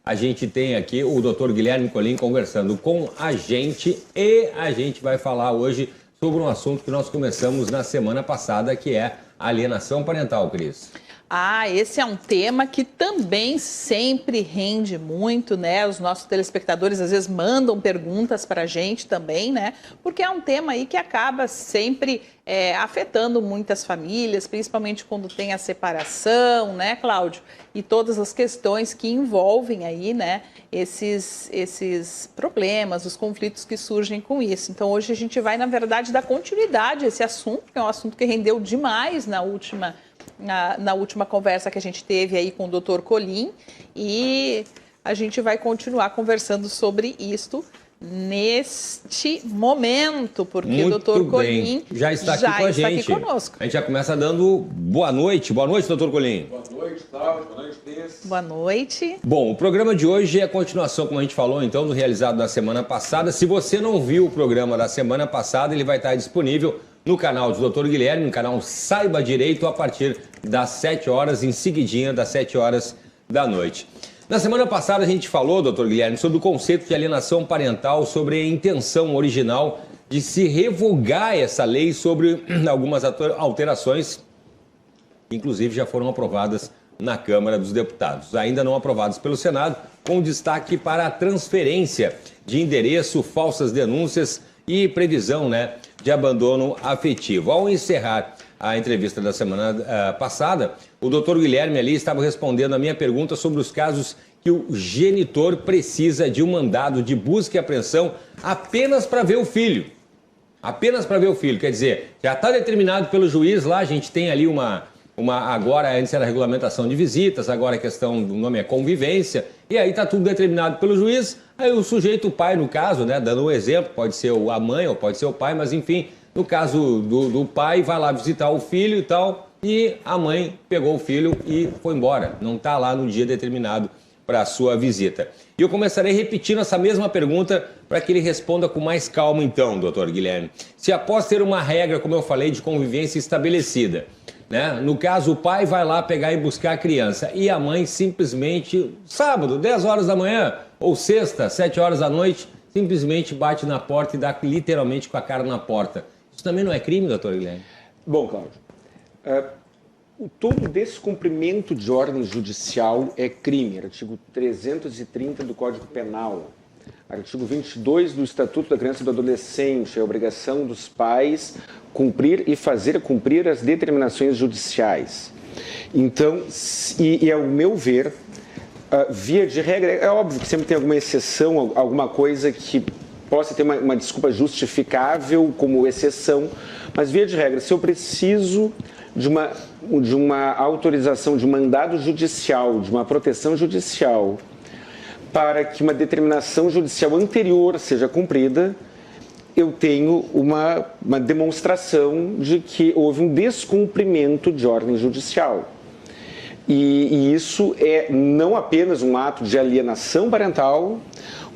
A gente tem aqui o Dr. Guilherme Colin conversando com a gente e a gente vai falar hoje sobre um assunto que nós começamos na semana passada, que é a alienação parental, Cris. Esse é um tema que também sempre rende muito, né? Os nossos telespectadores às vezes mandam perguntas para a gente também, né? Porque é um tema aí que acaba sempre afetando muitas famílias, principalmente quando tem a separação, né, Cláudio? E todas as questões que envolvem aí, né, esses problemas, os conflitos que surgem com isso. Então hoje a gente vai, na verdade, dar continuidade a esse assunto, que é um assunto que rendeu demais na última conversa que a gente teve aí com o Dr. Colin, e a gente vai continuar conversando sobre isto neste momento, porque o Dr. Colin já está aqui com a gente. Aqui conosco. A gente já começa dando boa noite. Boa noite, Dr. Colin. Boa noite, Cláudio. Boa noite, Cris. Boa noite. Bom, o programa de hoje é a continuação, como a gente falou, então, do realizado na semana passada. Se você não viu o programa da semana passada, ele vai estar disponível no canal do Dr. Guilherme, no canal Saiba Direito, a partir das 7 horas, em seguidinha das 7 horas da noite. Na semana passada a gente falou, Dr. Guilherme, sobre o conceito de alienação parental, sobre a intenção original de se revogar essa lei sobre algumas alterações, que inclusive já foram aprovadas na Câmara dos Deputados, ainda não aprovadas pelo Senado, com destaque para a transferência de endereço, falsas denúncias e previsão, né, de abandono afetivo. Ao encerrar a entrevista da semana passada, o doutor Guilherme ali estava respondendo a minha pergunta sobre os casos que o genitor precisa de um mandado de busca e apreensão apenas para ver o filho. Apenas para ver o filho. Quer dizer, já está determinado pelo juiz lá, a gente tem ali agora, antes era regulamentação de visitas, agora a questão do nome é convivência, e aí está tudo determinado pelo juiz, aí o sujeito, o pai no caso, né, dando um exemplo, pode ser a mãe ou pode ser o pai, mas enfim, no caso do pai, vai lá visitar o filho e tal, e a mãe pegou o filho e foi embora, não está lá no dia determinado para a sua visita. E eu começarei repetindo essa mesma pergunta para que ele responda com mais calma então, doutor Guilherme. Se após ter uma regra, como eu falei, de convivência estabelecida, né? No caso, o pai vai lá pegar e buscar a criança e a mãe simplesmente, sábado, 10 horas da manhã, ou sexta, 7 horas da noite, simplesmente bate na porta e dá literalmente com a cara na porta. Isso também não é crime, doutor Guilherme? Bom, Cláudio, todo descumprimento de ordem judicial é crime. Artigo 330 do Código Penal. Artigo 22 do Estatuto da Criança e do Adolescente, é a obrigação dos pais cumprir e fazer cumprir as determinações judiciais. Então, ao meu ver, via de regra, é óbvio que sempre tem alguma exceção, alguma coisa que possa ter uma desculpa justificável como exceção, mas via de regra, se eu preciso de uma autorização, de um mandado judicial, de uma proteção judicial, para que uma determinação judicial anterior seja cumprida, eu tenho uma demonstração de que houve um descumprimento de ordem judicial. E isso é não apenas um ato de alienação parental,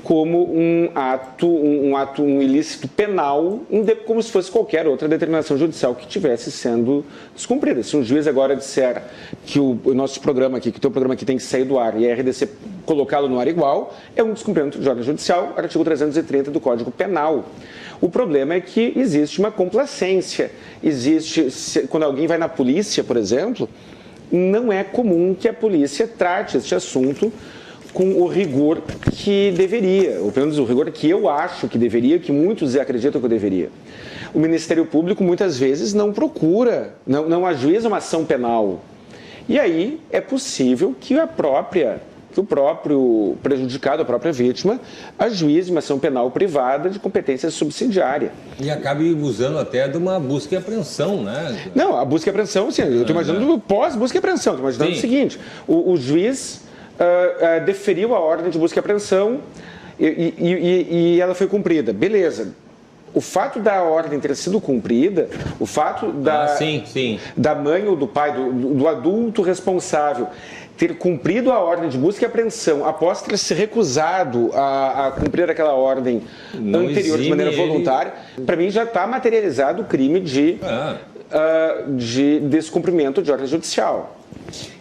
como um ilícito penal, como se fosse qualquer outra determinação judicial que estivesse sendo descumprida. Se um juiz agora disser que o nosso programa aqui, que o teu programa aqui tem que sair do ar e a RDC colocá-lo no ar igual, é um descumprimento de ordem judicial, artigo 330 do Código Penal. O problema é que existe uma complacência. Quando alguém vai na polícia, por exemplo, não é comum que a polícia trate este assunto com o rigor que deveria, ou pelo menos o rigor que eu acho que deveria, que muitos acreditam que eu deveria. O Ministério Público muitas vezes não procura, não ajuiza uma ação penal. E aí é possível que o próprio prejudicado, a própria vítima, ajuize uma ação penal privada de competência subsidiária. E acabe usando até de uma busca e apreensão, né? Não, a busca e apreensão, sim, eu estou imaginando pós-busca e apreensão, estou imaginando o seguinte, o juiz deferiu a ordem de busca e apreensão e ela foi cumprida. Beleza. O fato da ordem ter sido cumprida, o fato da mãe ou do pai, do adulto responsável, ter cumprido a ordem de busca e apreensão após ter se recusado a cumprir aquela ordem anterior de maneira voluntária, para mim já está materializado o crime de de descumprimento de ordem judicial.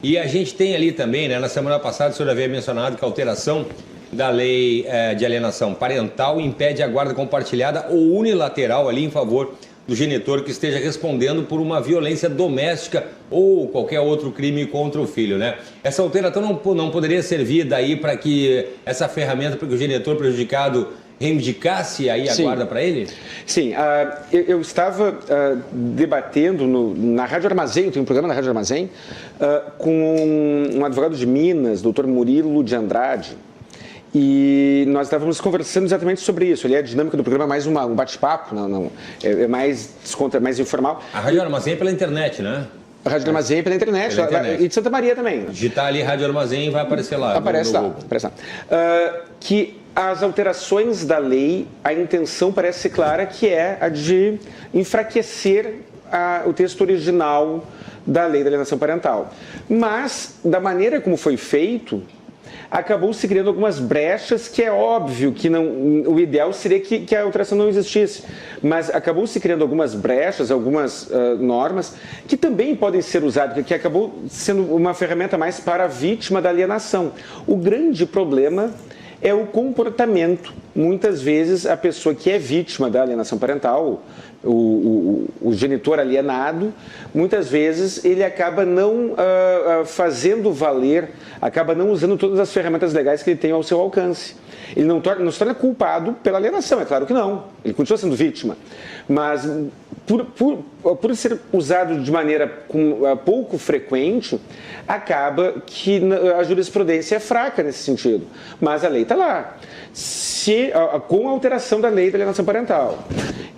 E a gente tem ali também, né, na semana passada, o senhor havia mencionado que a alteração da lei de alienação parental impede a guarda compartilhada ou unilateral ali em favor do genitor que esteja respondendo por uma violência doméstica ou qualquer outro crime contra o filho, né? Essa alteração não poderia servir daí para que essa ferramenta, para que o genitor prejudicado reivindicasse aí a guarda para ele? Sim, eu estava debatendo na Rádio Armazém, eu tenho um programa na Rádio Armazém, com um advogado de Minas, doutor Murilo de Andrade, e nós estávamos conversando exatamente sobre isso. Ali a dinâmica do programa é mais um bate-papo, é mais informal. A Rádio Armazém é pela internet, né? A Rádio Armazém é pela internet, e de Santa Maria também. Digitar ali Rádio Armazém vai aparecer lá. Aparece lá. Que as alterações da lei, a intenção parece ser clara, que é a de enfraquecer o texto original da lei da alienação parental. Mas, da maneira como foi feito, acabou se criando algumas brechas que é óbvio que o ideal seria que a alteração não existisse, mas acabou se criando algumas brechas, algumas normas que também podem ser usadas, que acabou sendo uma ferramenta mais para a vítima da alienação. O grande problema é o comportamento. Muitas vezes a pessoa que é vítima da alienação parental, o genitor alienado, muitas vezes ele acaba não fazendo valer, acaba não usando todas as ferramentas legais que ele tem ao seu alcance. Ele não se torna culpado pela alienação, é claro que não. Ele continua sendo vítima. Mas por ser usado de maneira pouco frequente, acaba que a jurisprudência é fraca nesse sentido. Mas a lei está lá. Com a alteração da lei da alienação parental,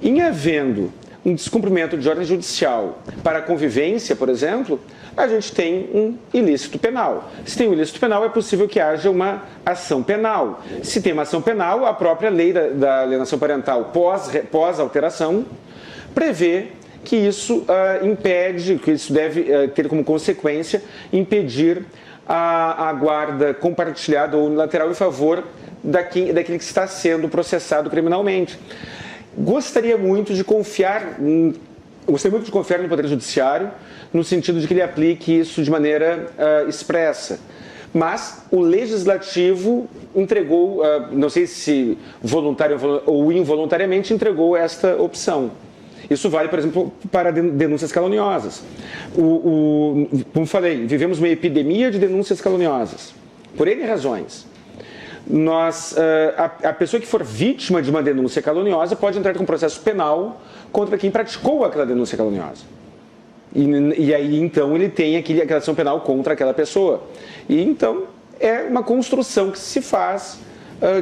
em havendo um descumprimento de ordem judicial para a convivência, por exemplo, a gente tem um ilícito penal. Se tem um ilícito penal, é possível que haja uma ação penal. Se tem uma ação penal, a própria lei da alienação parental pós-alteração prevê que isso impede, que isso deve ter como consequência impedir a guarda compartilhada ou unilateral em favor daquele que está sendo processado criminalmente. Gostaria muito de confiar no Poder Judiciário, no sentido de que ele aplique isso de maneira expressa. Mas o Legislativo entregou, não sei se voluntário ou involuntariamente, entregou esta opção. Isso vale, por exemplo, para denúncias caluniosas. Como falei, vivemos uma epidemia de denúncias caluniosas, por N razões. A pessoa que for vítima de uma denúncia caluniosa pode entrar com processo penal contra quem praticou aquela denúncia caluniosa. E aí, então, ele tem aquela ação penal contra aquela pessoa. E, então, é uma construção que se faz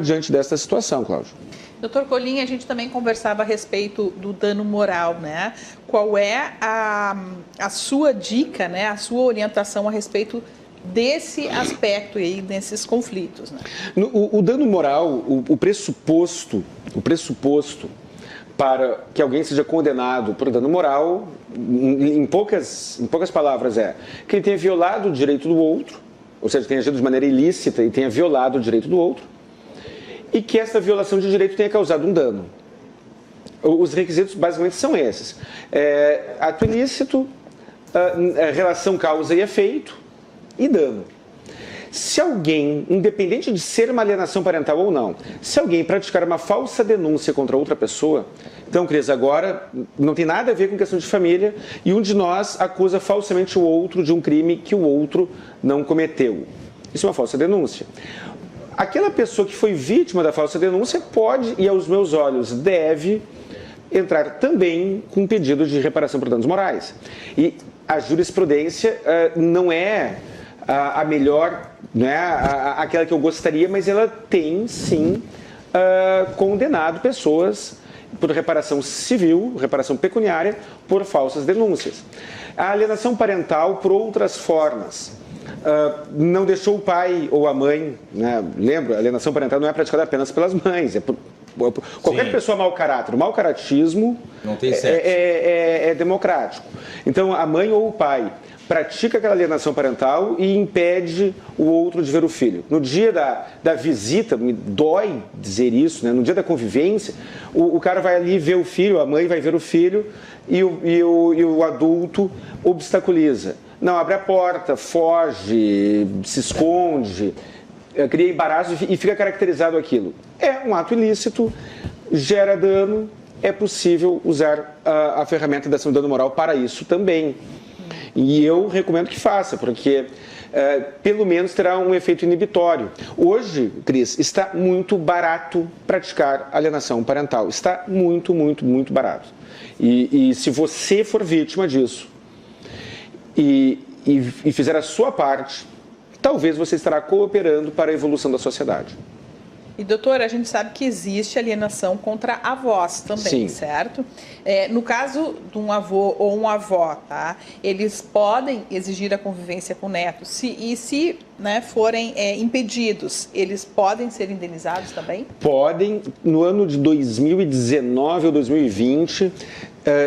diante dessa situação, Cláudio. Doutor Colim, a gente também conversava a respeito do dano moral, né? Qual é a sua dica, né? A sua orientação a respeito desse aspecto aí, desses conflitos, né? O dano moral, o pressuposto para que alguém seja condenado por dano moral, em poucas palavras, é que ele tenha violado o direito do outro, ou seja, tenha agido de maneira ilícita e tenha violado o direito do outro, e que essa violação de direito tenha causado um dano. Os requisitos basicamente são esses: ato ilícito, relação causa e efeito e dano. Se alguém, independente de ser uma alienação parental ou não, se alguém praticar uma falsa denúncia contra outra pessoa, então, Cris, agora não tem nada a ver com questão de família e um de nós acusa falsamente o outro de um crime que o outro não cometeu. Isso é uma falsa denúncia. Aquela pessoa que foi vítima da falsa denúncia pode, e aos meus olhos deve, entrar também com um pedido de reparação por danos morais. E a jurisprudência não é a melhor, não é aquela que eu gostaria, mas ela tem, sim, condenado pessoas por reparação civil, reparação pecuniária, por falsas denúncias. A alienação parental por outras formas. Não deixou o pai ou a mãe, né? Lembra, a alienação parental não é praticada apenas pelas mães, é Qualquer Sim. pessoa mau caráter, o mau caratismo Não tem sexo. é democrático. Então, a mãe ou o pai pratica aquela alienação parental e impede o outro de ver o filho. No dia da visita, me dói dizer isso, né? No dia da convivência, o cara vai ali ver o filho, a mãe vai ver o filho e o adulto obstaculiza. Não, abre a porta, foge, se esconde, cria embaraço e fica caracterizado aquilo. É um ato ilícito, gera dano, é possível usar a ferramenta da ação de dano moral para isso também. E eu recomendo que faça, porque pelo menos terá um efeito inibitório. Hoje, Cris, está muito barato praticar alienação parental. Está muito, muito, muito barato. E se você for vítima disso e fizer a sua parte, talvez você estará cooperando para a evolução da sociedade. E, doutora, a gente sabe que existe alienação contra avós também, Sim. certo? No caso de um avô ou uma avó, tá? Eles podem exigir a convivência com o neto. Se forem impedidos, eles podem ser indenizados também? Podem. No ano de 2019 ou 2020,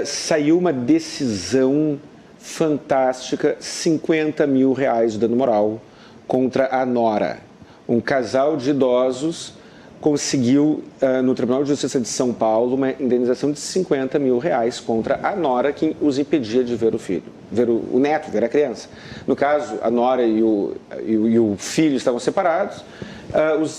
saiu uma decisão fantástica, R$50 mil de dano moral contra a nora. Um casal de idosos conseguiu, no Tribunal de Justiça de São Paulo, uma indenização de R$50 mil contra a nora que os impedia de ver o filho, ver o neto, ver a criança. No caso, a nora e o filho estavam separados,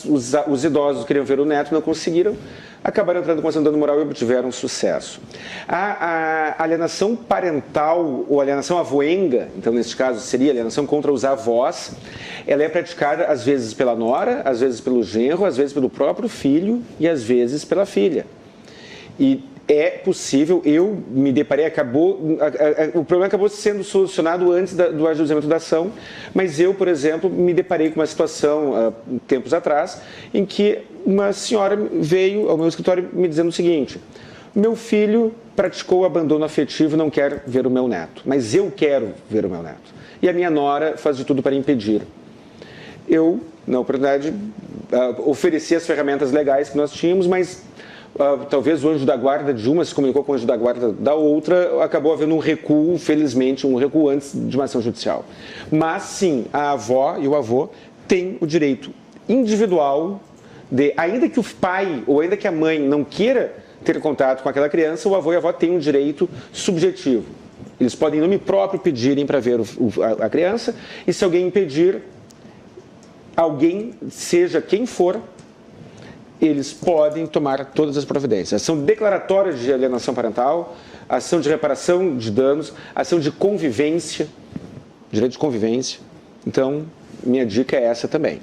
os idosos queriam ver o neto, não conseguiram, acabaram entrando com ação de dano moral e obtiveram sucesso. A alienação parental ou alienação avoenga, então neste caso seria alienação contra os avós, ela é praticada às vezes pela nora, às vezes pelo genro, às vezes pelo próprio filho e às vezes pela filha. E é possível, eu me deparei, o problema acabou sendo solucionado antes do ajuizamento da ação, mas eu, por exemplo, me deparei com uma situação, tempos atrás, em que uma senhora veio ao meu escritório me dizendo o seguinte: meu filho praticou abandono afetivo e não quer ver o meu neto, mas eu quero ver o meu neto. E a minha nora faz de tudo para impedir. Eu, na oportunidade, ofereci as ferramentas legais que nós tínhamos, mas talvez o anjo da guarda de uma se comunicou com o anjo da guarda da outra, acabou havendo um recuo, felizmente, um recuo antes de uma ação judicial. Mas, sim, a avó e o avô têm o direito individual de, ainda que o pai ou ainda que a mãe não queira ter contato com aquela criança, o avô e a avó têm um direito subjetivo. Eles podem, em nome próprio, pedirem para ver a criança, e se alguém impedir, alguém, seja quem for, eles podem tomar todas as providências. Ação declaratória de alienação parental, ação de reparação de danos, ação de convivência, direito de convivência. Então, minha dica é essa também.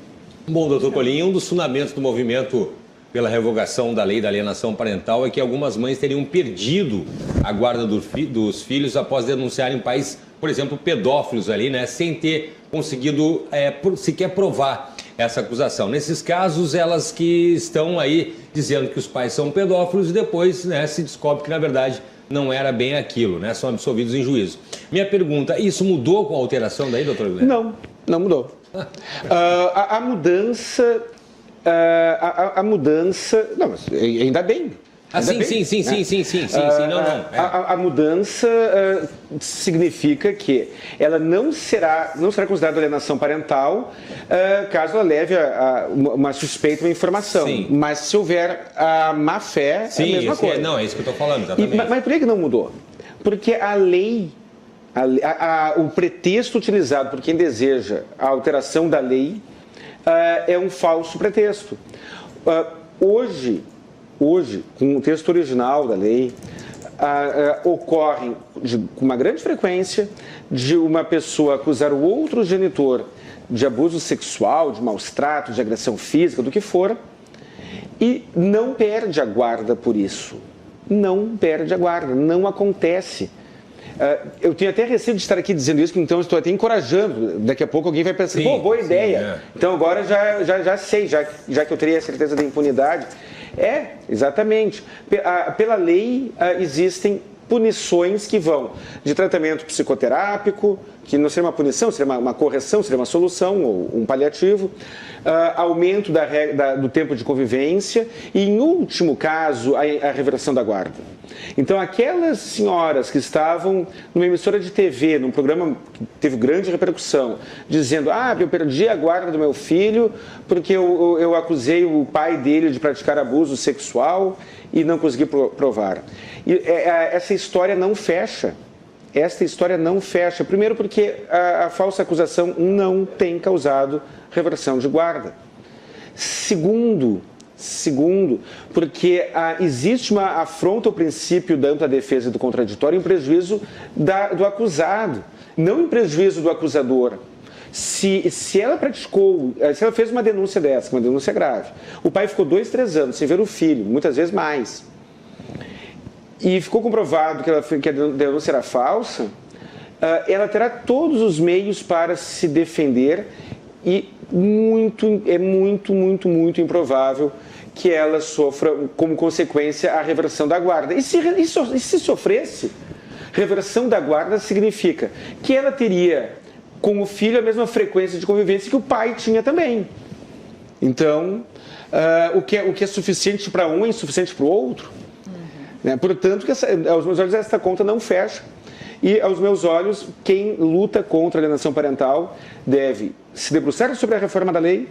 Bom, doutor Colim, um dos fundamentos do movimento pela revogação da lei da alienação parental é que algumas mães teriam perdido a guarda dos filhos após denunciarem pais, por exemplo, pedófilos ali, né, sem ter conseguido sequer provar essa acusação. Nesses casos, elas que estão aí dizendo que os pais são pedófilos e depois, né, se descobre que, na verdade, não era bem aquilo, né, são absolvidos em juízo. Minha pergunta, isso mudou com a alteração daí, doutor Guilherme? Não mudou. A mudança... Não, mas ainda bem. Sim, não. A mudança significa que ela não será considerada alienação parental caso ela leve uma suspeita, uma informação. Sim. Mas se houver a má fé, é a mesma coisa. É isso que eu estou falando, exatamente. Mas por que não mudou? Porque a lei, o pretexto utilizado por quem deseja a alteração da lei é um falso pretexto. Hoje, com o texto original da lei, ocorre com uma grande frequência de uma pessoa acusar o outro genitor de abuso sexual, de maus tratos, de agressão física, do que for, e não perde a guarda por isso. Não perde a guarda, não acontece. Eu tenho até receio de estar aqui dizendo isso, então estou até encorajando. Daqui a pouco alguém vai pensar, boa ideia. Então agora já sei, já que eu teria a certeza da impunidade. Exatamente. Pela lei existem punições que vão de tratamento psicoterápico, que não seria uma punição, seria uma correção, seria uma solução ou um paliativo, aumento do tempo de convivência e, em último caso, a reversão da guarda. Então, aquelas senhoras que estavam numa emissora de TV, num programa que teve grande repercussão, dizendo: eu perdi a guarda do meu filho porque eu acusei o pai dele de praticar abuso sexual e não consegui provar. E essa história não fecha. Esta história não fecha. Primeiro porque a falsa acusação não tem causado reversão de guarda. Segundo, porque existe uma afronta ao princípio da ampla defesa e do contraditório em prejuízo do acusado, não em prejuízo do acusador. Se ela fez uma denúncia dessa, uma denúncia grave, o pai ficou 2, 3 anos sem ver o filho, muitas vezes mais, e ficou comprovado que a denúncia era falsa, ela terá todos os meios para se defender e é muito improvável que ela sofra como consequência a reversão da guarda. E se sofresse, reversão da guarda significa que ela teria com o filho a mesma frequência de convivência que o pai tinha também. Então, o que é suficiente para um é insuficiente para o outro. Né? Portanto, aos meus olhos, esta conta não fecha. E, aos meus olhos, quem luta contra a alienação parental deve se debruçar sobre a reforma da lei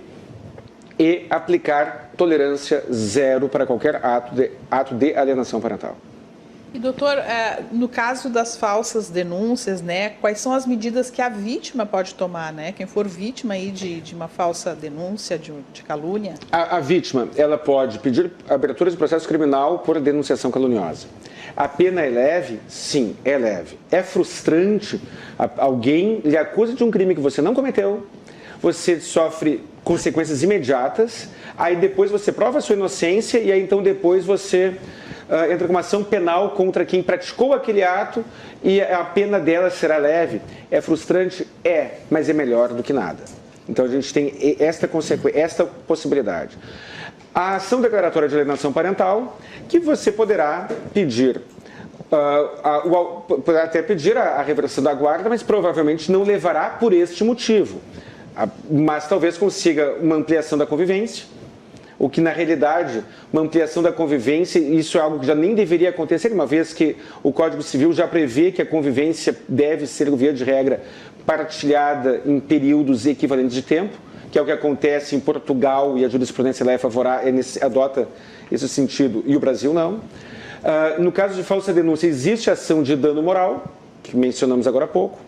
e aplicar tolerância zero para qualquer ato de alienação parental. E, doutor, no caso das falsas denúncias, né, quais são as medidas que a vítima pode tomar, né? Quem for vítima aí de uma falsa denúncia, de calúnia? A vítima, ela pode pedir abertura de processo criminal por denunciação caluniosa. A pena é leve? Sim, é leve. É frustrante, alguém lhe acusa de um crime que você não cometeu, você sofre consequências imediatas, aí depois você prova a sua inocência e aí então depois você entra com uma ação penal contra quem praticou aquele ato e a pena dela será leve. É frustrante? É, mas é melhor do que nada. Então a gente tem esta possibilidade. A ação declaratória de alienação parental, que você poderá pedir, poderá até pedir a reversão da guarda, mas provavelmente não levará por este motivo. Mas talvez consiga uma ampliação da convivência, o que na realidade, uma ampliação da convivência, isso é algo que já nem deveria acontecer, uma vez que o Código Civil já prevê que a convivência deve ser, via de regra, partilhada em períodos equivalentes de tempo, que é o que acontece em Portugal e a jurisprudência lá é favorável, adota esse sentido, e o Brasil não. No caso de falsa denúncia, existe ação de dano moral, que mencionamos agora há pouco.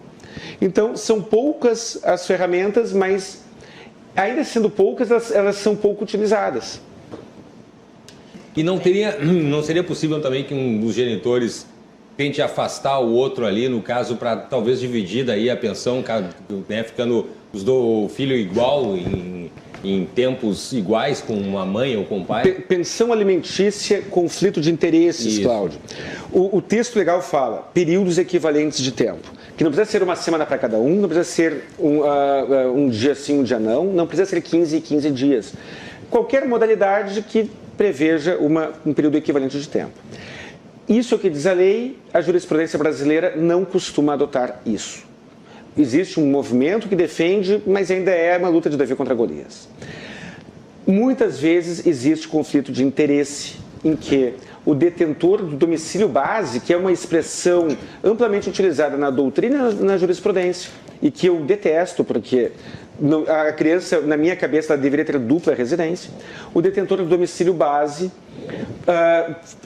Então, são poucas as ferramentas, mas, ainda sendo poucas, elas são pouco utilizadas. E não seria possível também que um dos genitores tente afastar o outro ali, no caso, para talvez dividir daí a pensão, né, ficando o filho igual em tempos iguais com uma mãe ou com o pai? Pensão alimentícia, conflito de interesses, isso. Cláudio. O texto legal fala períodos equivalentes de tempo, que não precisa ser uma semana para cada um, não precisa ser um dia sim, um dia não precisa ser 15 e 15 dias. Qualquer modalidade que preveja um período equivalente de tempo. Isso é o que diz a lei, a jurisprudência brasileira não costuma adotar isso. Existe um movimento que defende, mas ainda é uma luta de Davi contra Golias. Muitas vezes existe conflito de interesse em que o detentor do domicílio base, que é uma expressão amplamente utilizada na doutrina e na jurisprudência, e que eu detesto porque a criança, na minha cabeça, ela deveria ter dupla residência. O detentor do domicílio base,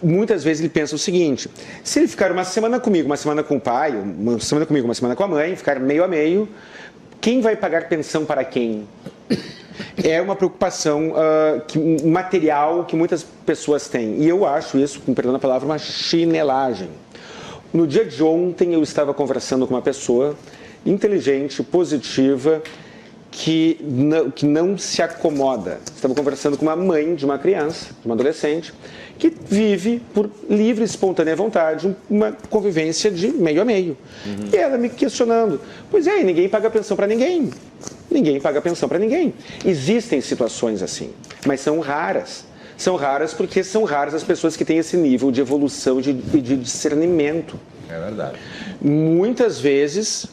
muitas vezes ele pensa o seguinte: se ele ficar uma semana comigo, uma semana com o pai, uma semana comigo, uma semana com a mãe, ficar meio a meio, quem vai pagar pensão para quem? É uma preocupação material que muitas pessoas têm. E eu acho isso, com perdão da palavra, uma chinelagem. No dia de ontem, eu estava conversando com uma pessoa inteligente, positiva, que não se acomoda. Estava conversando com uma mãe de uma criança, de uma adolescente, que vive por livre e espontânea vontade uma convivência de meio a meio. Uhum. E ela me questionando: pois é, ninguém paga pensão para ninguém. Ninguém paga pensão para ninguém. Existem situações assim, mas são raras. São raras porque são raras as pessoas que têm esse nível de evolução e de discernimento. É verdade. Muitas vezes,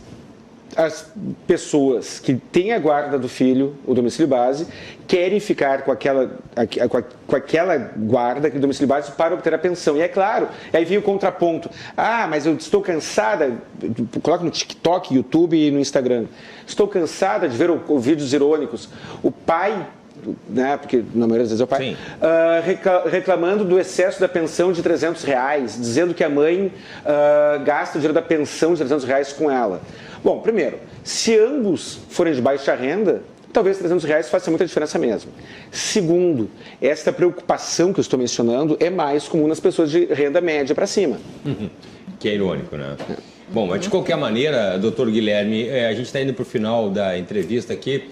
as pessoas que têm a guarda do filho, o domicílio base, querem ficar com aquela guarda, aquele domicílio base, para obter a pensão. E é claro, aí vem o contraponto. Ah, mas eu estou cansada, coloca no TikTok, YouTube e no Instagram. Estou cansada de ver vídeos irônicos. O pai, né, porque na maioria das vezes é o pai, reclamando do excesso da pensão de R$300, dizendo que a mãe gasta o dinheiro da pensão de R$300 com ela. Bom, primeiro, se ambos forem de baixa renda, talvez R$300 faça muita diferença mesmo. Segundo, esta preocupação que eu estou mencionando é mais comum nas pessoas de renda média para cima. Que é irônico, né? Bom, mas de qualquer maneira, doutor Guilherme, a gente está indo para o final da entrevista aqui.